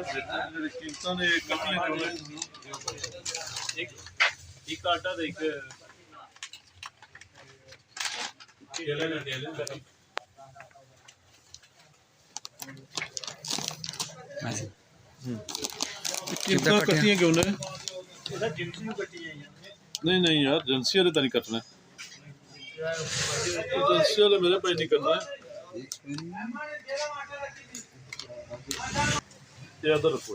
कीमतां ने कटियां जो एक आटा दे के केले ने दे दे कीमतां कटियां क्यों ने जिंसी कटी है नहीं यार जिंसी वाले तो नहीं कटना जिंसी वाले मेरे भाई नहीं करना है ये अदर रखो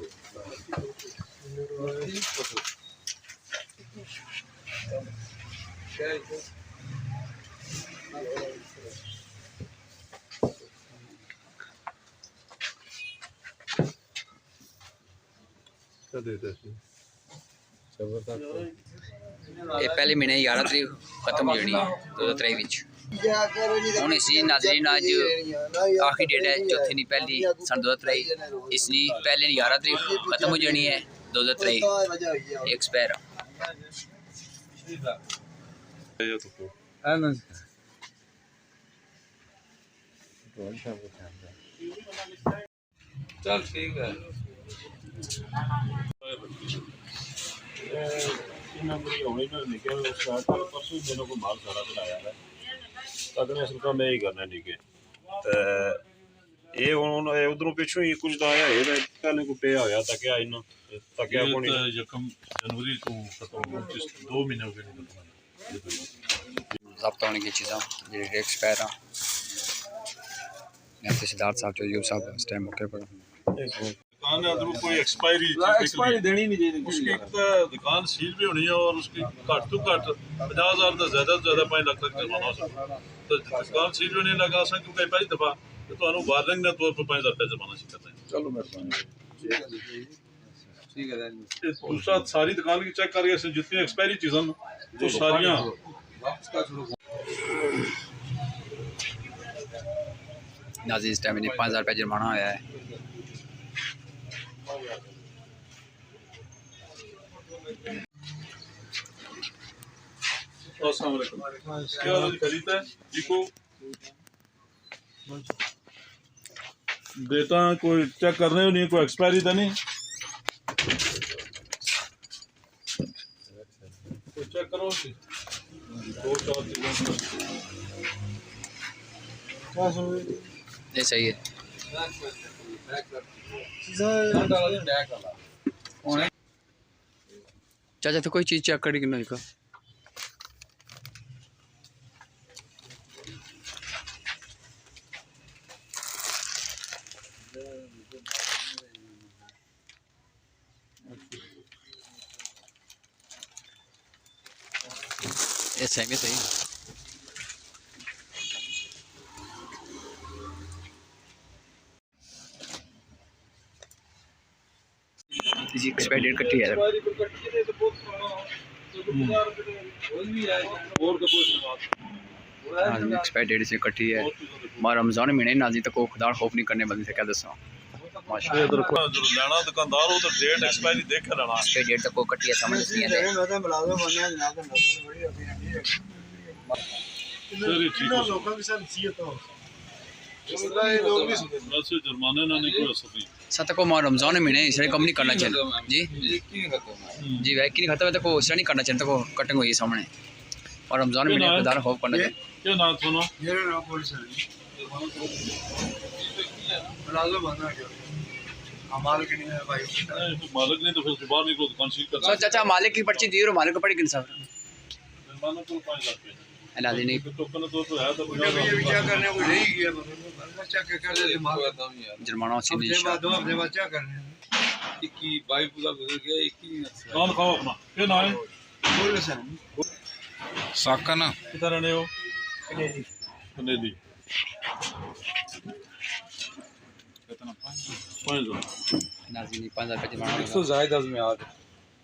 ये पहले महीने 11 तरीक खत्म हो जानी है 2023 हूँ इसी नाजरीन अज आखिरी डेट है चौथी नहीं पहली सन 2023 इसनी पहले 11 तरीक खत्म हो जानी है 2023 एक्सपायर चल ठीक है मैं ही करना ठीक है उधरों पिछू ही कुछ आया पहले को पे आया तकिया इन तकिया यकम जनवरी को खत्म 2 महीने हो गए जब्त होने की चीज़ा जो एक्सपायर हैं तहसीलदार साहब जो यूब साहब इस टाइम मौके पर दुकान अंदर कोई एक्सपायरी देनी नहीं चाहिए उसकी दुकान सील भी होनी है और उसकी घट तो घट 50,000 तो ज़्यादा 5 लाख तक जुर्माना हो सकता तो दुकान सील भी नहीं लगा सकते क्योंकि पहली दफ़ा तो वार्निंग ने तौर पर 5,000 रुपये जुर्माना करते हैं चलो ठीक है दूसरा सारी दुकान की चेक करके जितनी एक्सपायरी चीज़ें तो सारियाँ नाज़रीन इस टाइम इन्हें 5,000 रुपये जुर्माना आया है अस्सलाम वालेकुम क्या खरीदता है इको बेटा कोई चेक करने हो नहीं कोई एक्सपायरी तो नहीं कोई चेक करो 2-4 ये सही है चाचा तो कोई चीज़ चेक करी कि नहीं का ये सही में सही जी एक्सपायर डेट कटी है एक्सपायर डेट से कटी है मार रमज़ान महीने नाजी तक को खुदा खौफ नहीं करने वाली से क्या दसा माशाल्लाह लेना दुकानदार हो तो डेट एक्सपायरी देख के लेना एक्सपायर डेट तक को कटी है समझ नहीं है जुर्माने ना नहीं कोई असर नहीं सत को मार रमज़ान महीने इसलिए कम नहीं करना चाहिए जी जी वह नहीं खत्म है तो को इसलिए नहीं करना चाहिए तो को कटिंग हुई सामने और रमज़ान महीने खुदा खौफ करना चाहिए क्या नाम सुनो मेरा नाम पुलिस है मुलाजिम बनना क्या मालिक नहीं है भाई मालिक नहीं तो फिर बाहर निकलो दुकान सील कर चाचा मालिक की पर्ची दी और मालिक को पड़ी किन साहब मेहमानों को 5,000 रुपये अलादी नहीं टोकन तो है तो ये विचार करने को नहीं किया बच्चा के कर दे माल जुर्माना अच्छी नहीं बाद 2 हफ्ते बाद क्या करने 21 22 पूरा गुजर गया 21 कौन खाओ अपना क्या नाम है पुलिस है साका ना किधर रहने हो कनेडी कितना 5,000 नाज़रीन 5,000 रुपये जुर्माना इसको जायद अज़ मियाद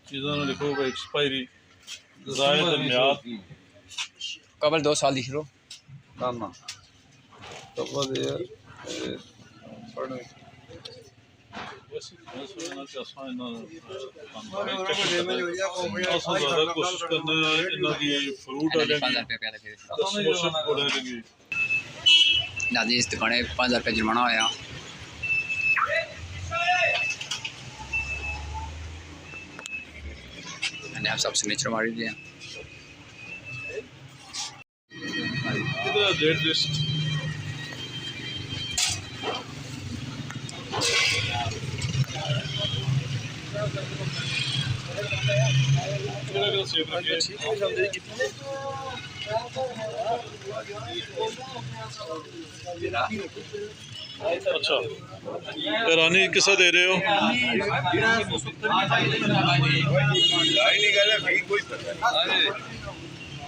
चीज़ों ने लिखो एक्सपायरी जायद मियाद कबल 2 साल लिख लो ना ना तो वो दे पढ़ने कोशिश करना इन्हों की फ्रूट नाज़रीन इस दुकान 5,000 रुपये जुर्माना होया नैब साहब सिग्नेचर मारी दिए हैं। इधर डेट लिस्ट अच्छा रानी किसा दे रहे हो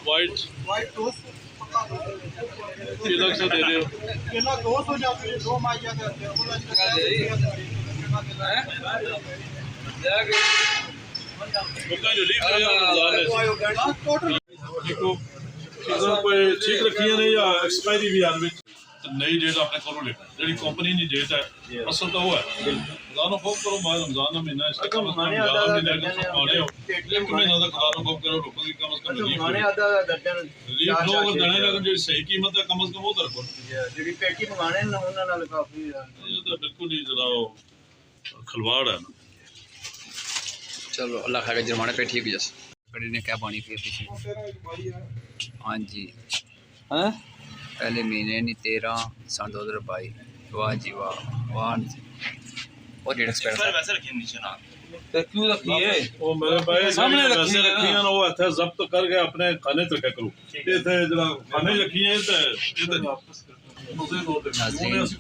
वाइट केला से दे रहे हो कोई ठीक रखी है या एक्सपायरी भी आन नई डेट अपने को लेकर जी कंपनी की डेट है असल तो वो है खजानो खोप करो बाद रमजान का महीना इसका कम से कम 11 महीने का खाने हो एक महीना का खजानो खोप करो लोगों की कम से कम रिलीफ लोग देने लगे जो सही कीमत है कम से कम वो रखो ਜਿਹੜੀ ਪੇਟੀ ਮੰਗਾਣੇ ਨਾ ਉਹਨਾਂ ਨਾਲ ਕਾਫੀ ये तो बिल्कुल ही जरा खिलवाड़ है ना चलो अल्लाह खैर जुर्माने पे ठीक जस कड़ी ने क्या पानी पिया पीछे हाँ जी हाँ पहले महीने नहीं 13 सन 2022 वाह जी वाह वाह और डेढ़ एक्सपायर वैसे रखिए नीचे ना क्यों रखी है वो मेरे भाई सामने वैसे रखी है ना वो इथे जब्त करके अपने खाने तक करो ये थे जरा खाने रखी है तो ये तो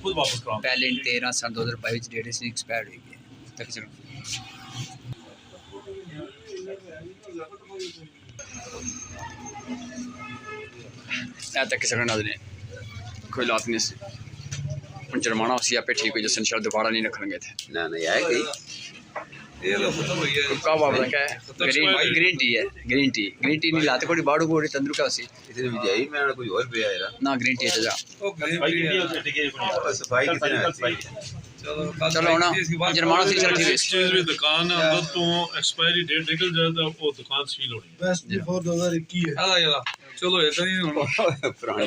खुद वापस कराओ पहले 13 सन 2022 डेढ़ से एक्सपायर हुई है तक चलो तक किसी का नाजरे कोई लात नहीं सी जुर्माना उसी आप ठीक हुई जैसे इंशाल्लाह दोबारा नहीं रखेंगे थे ना नहीं आए कहीं क्या बात है क्या है ग्रीन टी है ग्रीन टी नहीं लाते कोई बाड़ू को तंदुरुस्त का उसी इतने भी जाई मैं कोई और भी आएगा ना ग्रीन टी है जा सफाई कितने चलो ना जुर्माना से चल ठीक है चीज भी दुकान है अंदर तो एक्सपायरी डेट निकल जाए तो वो दुकान सील होनी बेस्ट बिफोर 2021 है अला यार चलो ऐसा नहीं होना पुरानी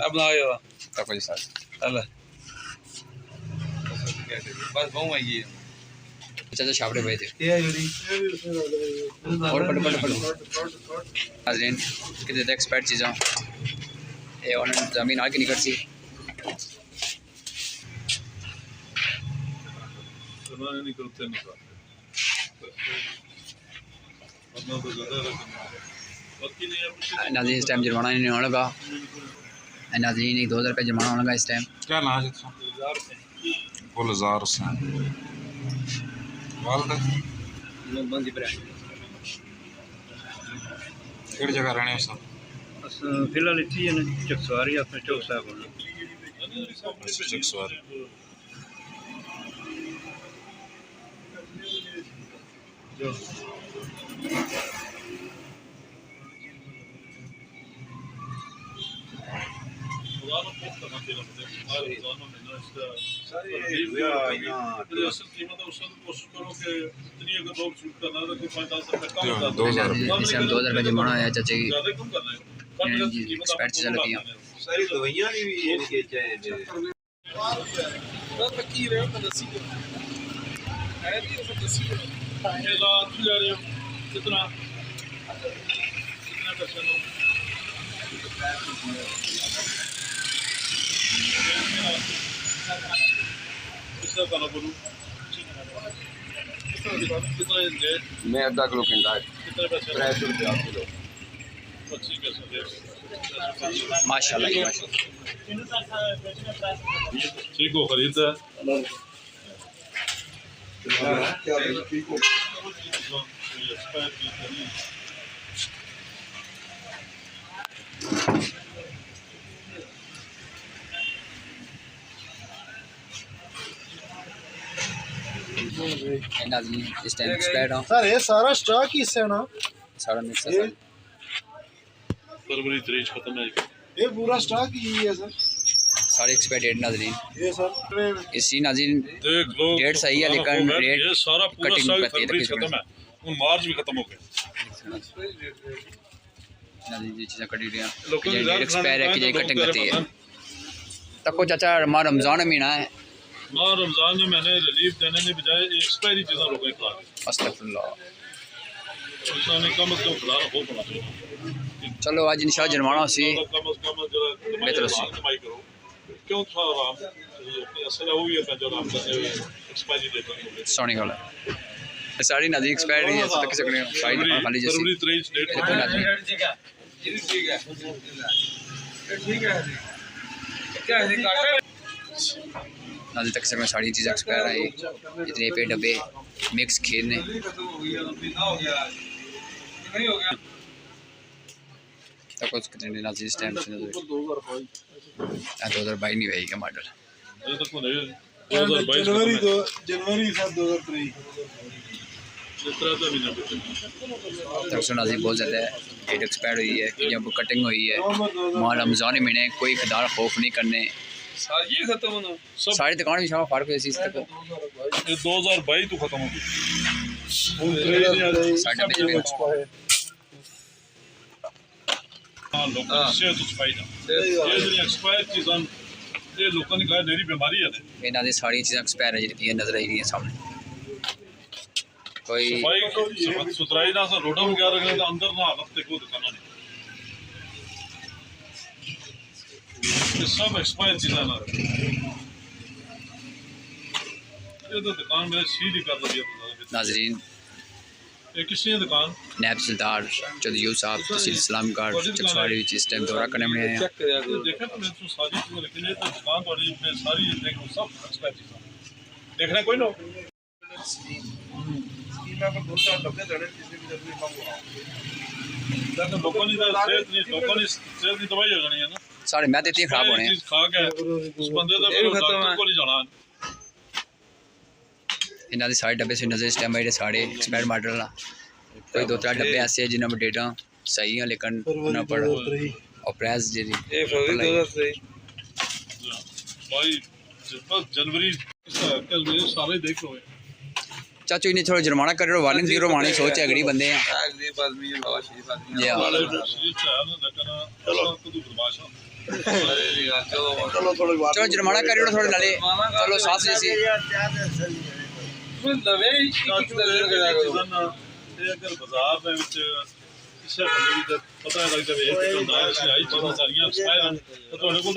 अब ना यार तक कोई साथ अला बस बहु है ये अच्छा शापड़े भाई थे ये यूरी और पढ़ो हाज़रीन कितने तक एक्सपर्ट चीज़ों ये उन्होंने ज़मीन आके निकल सी निकलते नहीं नाज़रीन इस टाइम जुर्माना नहीं होने लगा नाज़रीन 2000 रुपये जुर्माना होने लगा इस टाइम क्या ना है बोल 1000 से वालदा बंदी ब्रांड किस जगह रहने हो सब फिलहाल इतनी है ना चकसवारी अपने चौक साहब चकसवारी जैसे हम 2000 रुपये जुर्माना आया चाचा की एक्सपर्ट चीज़ें लगी हैं सारी दवाइयां भी ये के चाहे कितना मैं आधा किलो किंडा कितने पैसे 300 रुपया किलो माशाल्लाह ठीक हो खरीदता है इस टाइम एक्सपायर्ड हो सर ये सारा स्टॉक ही इससे ना सारा मिक्स है फरवरी 23 खत्म है ये पूरा स्टॉक ही है सर सारे एक्सपायर डेट नाज़रीन ये सर इसी नाज़रीन देख लो डेट सही है लेकिन रेट ये सारा पूरा कटिंग स्टॉक करती है फरवरी खत्म है मार्च भी खत्म हो गया नाज़रीन ये चीज़ें कटी रही हैं लोगों की डेट एक्सपायर है कि ये कटिंग करती है तको चाचा हमारा रमज़ान महीना है माँ रमज़ान में मैंने रिलीफ देने के बजाय एक्सपायरी चीज़ें लोगों को खा अस्तगफिरुल्लाह इंसान कम अज कम खुदा हो होना चाहिए चलो अज इंशाल्लाह जुर्माना सी कम अज कम जरा बेहतर सी कमाई करो क्यों थोड़ा आराम असल वो भी है जो आराम करते हुए एक्सपायरी डेट सोनी गल सारी नदी एक्सपायर नहीं है तक सकने सारी दुकान खाली जैसी फरवरी 23 डेट नदी तक सकने सारी चीज़ एक्सपायर है इतने पे डब्बे मिक्स खीर ने तक कुछ कितने नदी इस टाइम से 2022 नहीं भाई का मॉडल ये तो नहीं 2022 जनवरी 2023 तक से नदी बहुत ज़्यादा डेट एक्सपायर हुई है कि जब कटिंग हुई है माल रमज़ान महीने कोई खदार खौफ नहीं करने ये खत्म होना सारी दुकान भी शाम फाड़ के इसी तक ये 2022 तो खत्म हो गई साढ़े डब्बे पे हाँ लोगों की सेहत सफाई ना ये जो एक्सपायर चीज़ां ये लोगों ने कहा मेरी बीमारी है इन्हों की सारी चीज़ें एक्सपायर है जी नजर आई रही है सामने कोई सफाई सुथराई ना सा रोडा में क्या रखने तो अंदर ना हालत देखो दुकाना नहीं ये सब एक्सपायर चीज़ां ना ये तो दुकान मेरे सील ही कर दिया नाजरीन ये किसी ने दुकान नैब तहसीलदार चौहदरी साहब तहसील इस्लाम चकसवारी इस टाइम दौरा करने में आए हैं देखा तो मैं तो सारी चीज़ें लेकिन ये तो दुकान वाली में सारी देखो सब एक्सपायर चीज़ां देखना कोई ना लोगों की सेहत नहीं दवाई हो जानी है ना साढ़े मैदे इतने खराब होने हैं खा के उस बंदे का डॉक्टर को नहीं जाना इन्हों के सारे डब्बे से नजर इस टाइम मेरे सारे एक्सपायर मॉडल ना कोई 2-3 डब्बे ऐसे हैं जिन्होंने डेटा सही है लेकिन उन्होंने पर ऑपरेस जी भाई जनवरी सारे देख लो चाचू इन्हें थोड़ा जुर्माना कर रहे हो वार्निंग जीरो मारने की सोच है गरीब बंदे हैं जी हाँ चलो जुर्माना कर रहे हो थोड़े नाले चलो सांस जैसी अगर बाजार में किसी बंदे पता लग जाए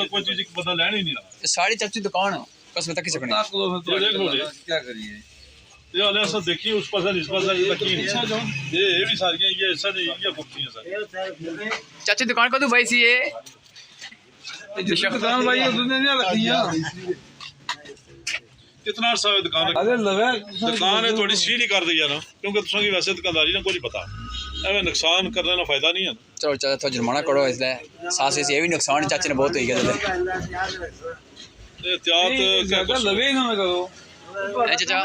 कोई चीज़ पता लैन ही नहीं रहा सारी चाचू दुकान कसम तक सकने क्या करिए ये वाले सब देखिए उस पास इस पास ये भी सारी ये ऐसा नहीं ये कुर्सी है सर चाचू दुकान को तो भाई सी ये दुकान भाई दुनिया नहीं रखी है कितना अर्सा है दुकान दुकान है थोड़ी सील ही कर दी है ना क्योंकि तुम की वैसे दुकानदारी ना कोई पता एवं नुकसान करने का फायदा नहीं है चलो चाचा तो जुर्माना करो इसलिए सांस से ये भी नुकसान चाचे ने बहुत हो गया एहतियात लवे ना मैं करो चाचा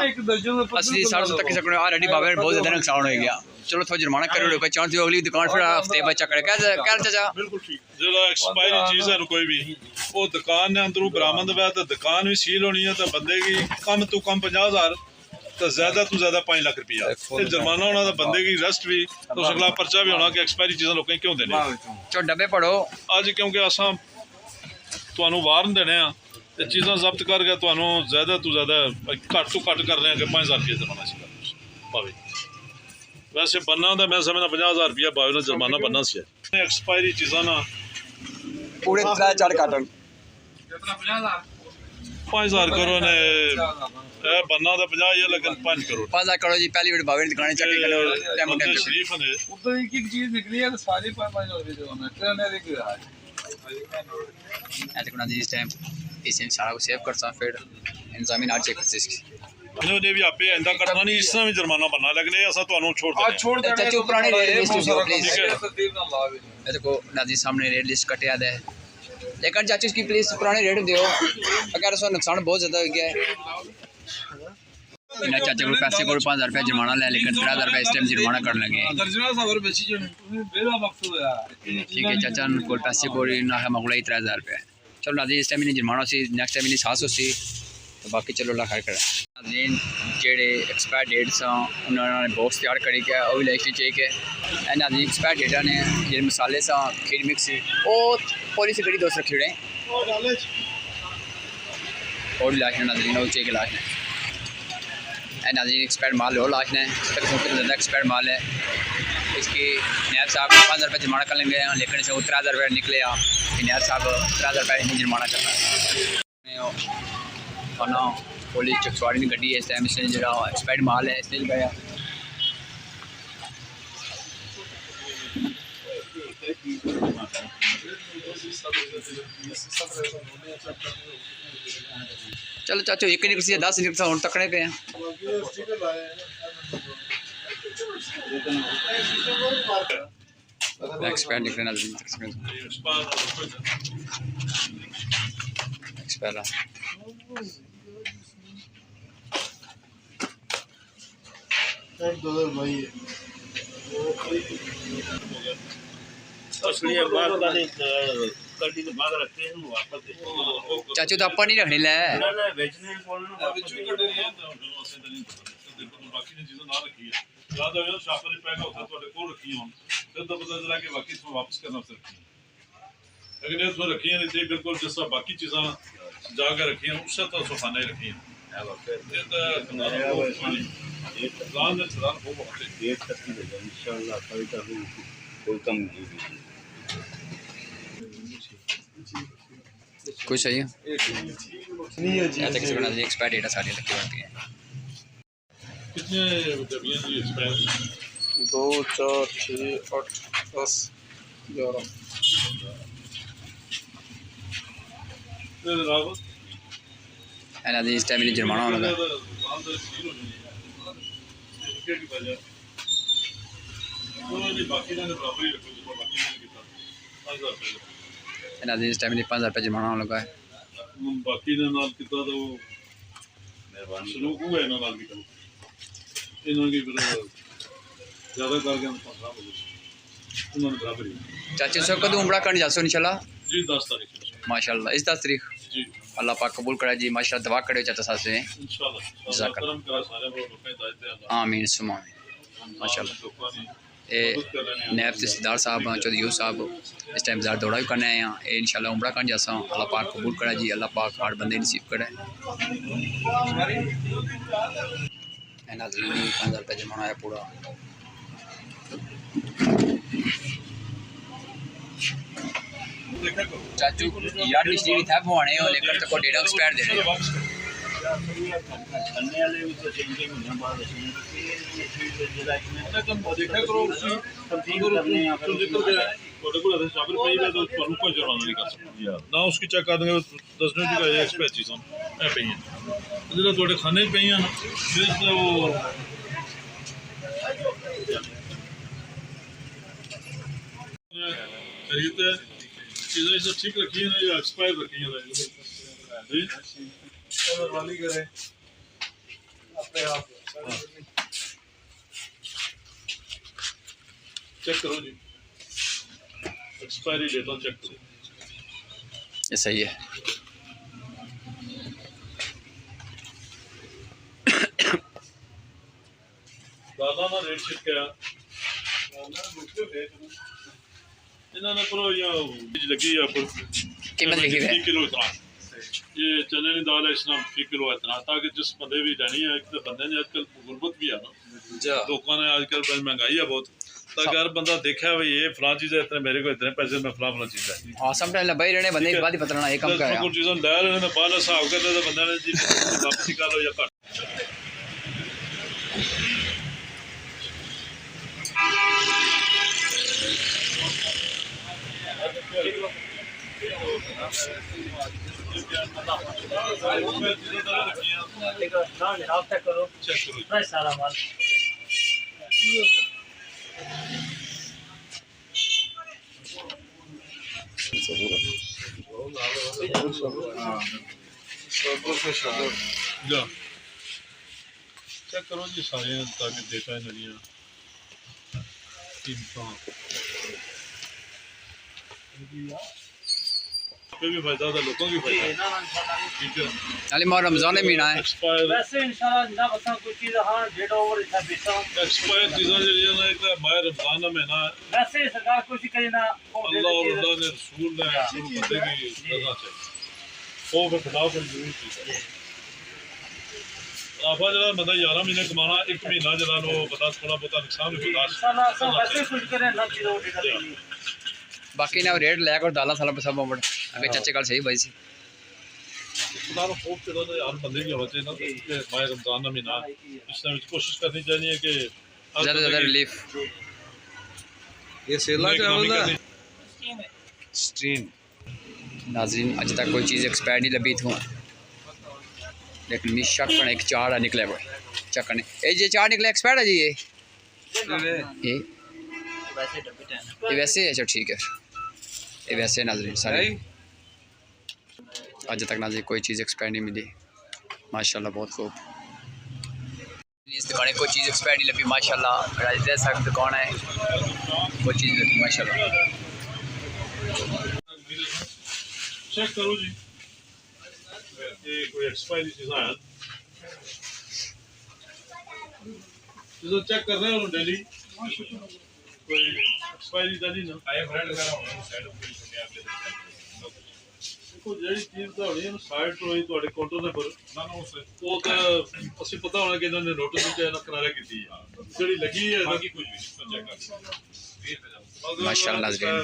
असली 700 तक सकने ऑलरेडी बाबे बहुत ज्यादा नुकसान हो गया चलो थोड़ा जुर्माना करो कोई चांस अगली दुकान फिर हफ्ते बाद चक्कर क्या चाचा बिल्कुल ठीक जो एक्सपायरी चीज़ है कोई भी वो दुकान ने अंदरों बरामद हुआ तो दुकान भी सील होनी है तो बंदे की कम तो कम 50,000 तो ज़्यादा तो ज़्यादा 5 लाख रुपया जुर्माना होना तो बंदे की अरेस्ट भी तो उस खिलाफ पर्चा भी होना कि एक्सपायरी चीज़ां लोगों क्यों देने चलो डब्बे पढ़ो अज क्योंकि असां तुहानू वारन देने तो चीज़ां जब्त करके तुहानू ज़्यादा तो ज़्यादा घट तो घट कर रहे हैं कि 5,000 रुपया जुर्माना सी भावे वैसे बनना तो मैं समझना 50,000 रुपया भावे ना जुर्माना बनना सी एक्सपायरी चीज़ां ना पूरे 3-4 कार्टन 5,000 करो ने बनना तो 50 है लेकिन 5 करो 5,000 करो जी पहली वीडियो बाबे दुकान चेक करो बंदे शरीफ ने उधर एक एक चीज निकली है तो सारी 5-5 रुपए दो मैं ट्रेन देख रहा है ऐसे कोना जी इस टाइम इसे सारा को सेव करता फिर इंतजामी ना चेक करते इसकी इन्होंने भी आपे आइंदा करना नहीं इस तरह भी जुर्माना बनना लेकिन ये असा तुहानू छोड़ देना छोड़ देना चाचू पुराने रेट लिस्ट दो प्लीज तस्दीक ना लावे ऐसे को नाजी सामने रेट लिस्ट कटिया दे लेकिन चाचू इसकी प्लीज पुराने रेट दो अगर उसका नुकसान बहुत ज्यादा हो गया है इन्हें चाचा को पैसे को 5,000 रुपया जुर्माना ले लेकिन 3,000 रुपया इस टाइम जुर्माना कर लगे ठीक है चाचा को पैसे को ना है मगला 3,000 रुपया चलो नाजी इस टाइम इन्हें जुर्माना सी नेक्स्ट टाइम इन्हें 700 सी तो बाकी चलो अल्लाह खैर करे नाज़रीन जेडे एक्सपायर डेट्स उन्होंने बॉक्स तैयार करी के वो भी लाइक चाहिए कि नाज़रीन एक्सपायर डेटा ने जो मसाले सा खीर मिक्स वो पूरी से कड़ी दोस्त रखी हुए और लाश ने नाज़रीन वो चाहिए लाश ने नाज़रीन एक्सपायर माल हो लाश ने तक ज़्यादा एक्सपायर माल है इसकी नैब साहब 5,000 रुपये जुर्माना कर लेंगे, लेकिन इसे 13,000 रुपये निकले कि नैब साहब 13,000 रुपये इन्हें जुर्माना करना खाना पुलिस चकसवाड़ी ने गड्डी है इस टाइम इसने जो एक्सपायर्ड माल है इसने लगाया। चलो चाचो एक निकल सी 10 निकल हम तकने पे हैं। एक्सपायर निकलना एक्सपायर चाचू तो अपन नहीं रखने लै वापस करना रखी बिल्कुल जिस तरह बाकी चीज़ा जाकर रखी उस तरह सुखाने रखी कुछ सही है एक्सपायर डेट सारी रखी होती है। कितने डब्बियाँ जी एक्सपायर? 2 4 6 8 10 11 इस टाइम जुर्माना होना इस टाइम 5,000 रुपये जुर्माना होने लगा है। बाकी सलूक हुआ ज़्यादा करके बराबर ही। चाची सर कदों उमरा करने जासो इंशाल्लाह जी 10 तारीख माशाल्लाह इस 10 तारीख जी अल्लाह पाक कबूल करे जी माशाल्लाह दुआ करे चाचा साहब से इंशाल्लाह आमीन सुमा माशाल्लाह। ये नैब तहसीलदार साहब चौधरी यूब साहब इस टाइम बाजार दौड़ा भी करने आए हैं ये इंशाल्लाह उमरा करने जासा अल्लाह पाक कबूल करे जी अल्लाह पाक हर बंदे नसीब करे। 5,000 रुपये जुर्माना है पूरा। चाचू यार मिस्त्री था पवाने हो लेकर तो को डेढ़ एक्सपायर दे रहे ना उसकी चेक कर देंगे 10 मिनट का एक्सपायर चीज़ां है पे हैं जो थोड़े खाने पे हैं फिर वो खरीद चीज़ें सब ठीक रखी है ना या एक्सपायर रखी है जी वाली करे अपने आप चेक करो जी एक्सपायरी डेटा चेक करो ये सही है। दादा ना रेट चेक किया इन्होंने पर लगी है पर कीमत लिखी है किलो इतना ये चने की दाल है इसना 3 किलो इतना ताकि जिस बंदे भी लेनी है एक तो बंदे ने आजकल गुरबत भी है ना लोगों ने आजकल महंगाई है बहुत ताकि हर बंदा देखा भाई ये फलां चीज़ है इतने मेरे को इतने पैसे में फलां चीज़ है। हाँ समटाइम भाई रहने बंदे के बाद ही पता ना ये कम का है कुछ चीज़ें ले रहे हैं बाद हिसाब करते तो बंदे ने जी वापसी कर लो या घट सारा माल चेक करो जी सारे ताकि डेटा नलियाँ कीमतां पे भी फायदा था लोगों की फायदा ठीक है अली मार रमजान में महीना है वैसे इंशाल्लाह ना बसा कोई चीज हां डेट ओवर इतना बेचा एक्सपायर चीज़ें जो ना एक माह रमजान में महीना वैसे सरकार कोशिश करे ना अल्लाह और अल्लाह ने रसूल ने शुरू करने की रजा चाहिए वो खिलाफ जरूरी चीज़ है आफा जरा बंदा 11 महीने कमाना, 1 महीना जरा नो बता थोड़ा बहुत नुकसान वैसे कुछ करे ना चीज़ और बाकी ना रेट लैकर दाला साला सब बड़ अबे चाचे कल सही भाई सी खुदा रो खूब चलो तो यार बंदे की होते ना कि माह रमजान का महीना इसमें कोशिश करनी चाहिए कि ज़्यादा से ज़्यादा रिलीफ। ये सेला चावल दा स्ट्रीम नाज़रीन अज तक कोई चीज़ एक्सपायर नहीं लभी थूँ, लेकिन मी शक एक चार निकले कोई चकने ये चार निकले एक्सपायर है जी ये वैसे है। अच्छा ठीक है, ये वैसे है नाज़रीन सारे। आज तक नाज़रीन कोई चीज़ एक्सपायर नहीं मिली माशाल्लाह, बहुत खूब। इस दुकान कोई चीज़ एक्सपायर नहीं लगी माशाल्लाह, राजदे साहब दुकान है कोई चीज़ लगी माशाल्लाह। चेक करो जी, ये कोई एक्सपायरी चीज़ आया चीज़ चेक कर रहे हो डेली, कोई एक्सपायरी डाली ना आए ब्रांड वगैरह होना साइड पे देखो ਜਿਹੜੀ ਚੀਜ਼ ਤਾਂ ਹੋਣੀ ਹੈ ਸਾਈਡ ਤੋਂ ਹੀ ਤੁਹਾਡੇ ਕਾਊਂਟਰ ਦੇ ਪਰ ਨਾ ਉਹ ਤਾਂ ਅਸੀਂ ਪਤਾ ਹੋਣਾ ਕਿ ਇਹਨਾਂ ਨੇ ਨੋਟਿਸ ਵਿੱਚ ਇਹਨਾਂ ਕਰਾਰੇ ਕੀਤੀ ਹੈ ਜਿਹੜੀ ਲੱਗੀ ਹੈ ਬਾਕੀ ਕੁਝ ਵੀ ਚੈੱਕ ਕਰ माशाल्लाह नाज़रीन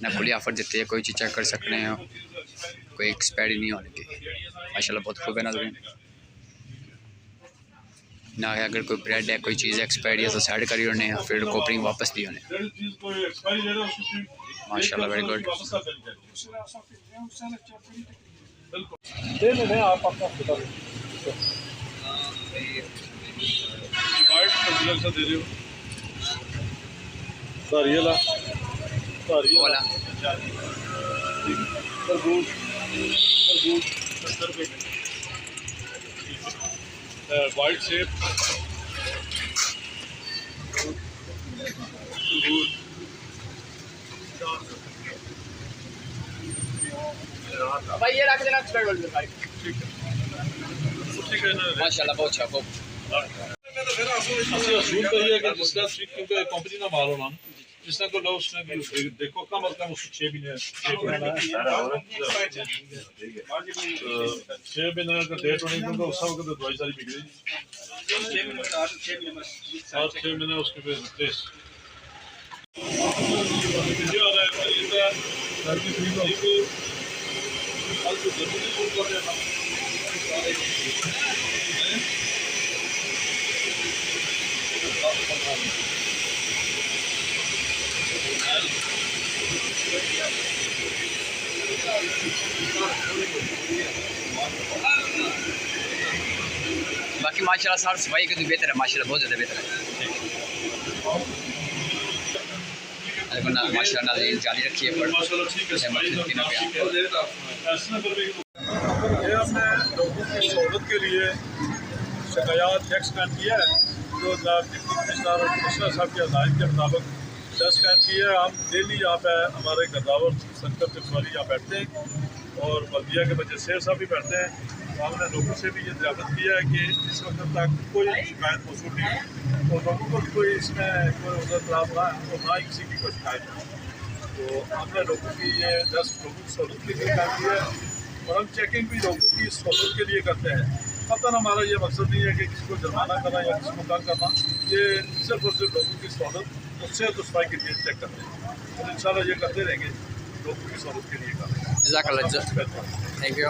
ना खुली ऑफर देते हैं, कोई चीज़ चेक कर सकते हैं, कोई एक्सपायरी नहीं होने की माशाल्लाह बहुत खूब है नाज़रीन। ना है अगर कोई ब्रेड है कोई चीज़ एक्सपायरी है तो साइड करी होने फिर कोपरिंग वापस दी होने ਜਿਹੜੀ ਚੀਜ਼ ਕੋਈ ਐਕਸਪਾਇਰੀ ਜਿਹੜਾ उसकी माशाल्लाह वेरी गुड। नहीं आप अपना बता दो वाइट कंसीलर सा दे रहे हो धारियाला वाला तरबूज 70 रुपये वाइट सेब भाई ये रख देना एक्सपायर वाले भाई ठीक है ना माशाल्लाह बहुत अच्छा खूब। ਅਸੀਂ ਅਸੂਲ ਕਰੀਏ ਕਿ ਜਿਸ ਦਾ ਠੀਕ ਕਿਉਂਕਿ ਕੰਪਨੀ ਦਾ ਮਾਲ ਹੋਣਾ जिस तरह को लो उसने भी देखो कम और कम उसको 6 महीने 6 महीने का डेट होने क्योंकि उस वक्त तो दवाई सारी बिक रही 6 महीने उसके पे रिप्लेस बाकी माशाल्लाह साफ सफाई की तो बेहतर है माशाल्लाह बहुत ज़्यादा बेहतर है। माशाल्लाह नाज़रीन जाली रखी है पर माशाल्लाह ठीक है ये हमने लोगों की सहूलत के लिए शिकायत टैक्स कैंप किया है जो डिप्टी कमिश्नर और कमिश्नर साहब के हदायत के मुताबिक टैक्स कैंप किया है। हम डेली यहाँ पे हमारे गद्दावर सेंटर चकसोरी यहाँ बैठते हैं और बल्दिया के बच्चे शेर साहब भी बैठते हैं। तो हमने लोगों से भी ये दरियाफ्त किया है कि इस वक्त तक कोई शिकायत मौसूल नहीं है तो लोगों को कोई इसमें कोई उधर खराब ना है और ना ही किसी की कोई शिकायत है। तो हमने लोगों की ये 10 लोगों की सहूलत के लिए काम किया है और हम चेकिंग भी लोगों की सहूलत के लिए करते हैं। पता हमारा ये मकसद नहीं है कि किसी को जुर्माना करना या किसी को तंग करना, ये सिर्फ और सिर्फ लोगों की सहूलत उससे तो सफाई के लिए चेक करते हैं और इंशाल्लाह ये करते रहेंगे लोगों की सहूलत के लिए करते हैं। जज़ाकल्लाह थैंक यू।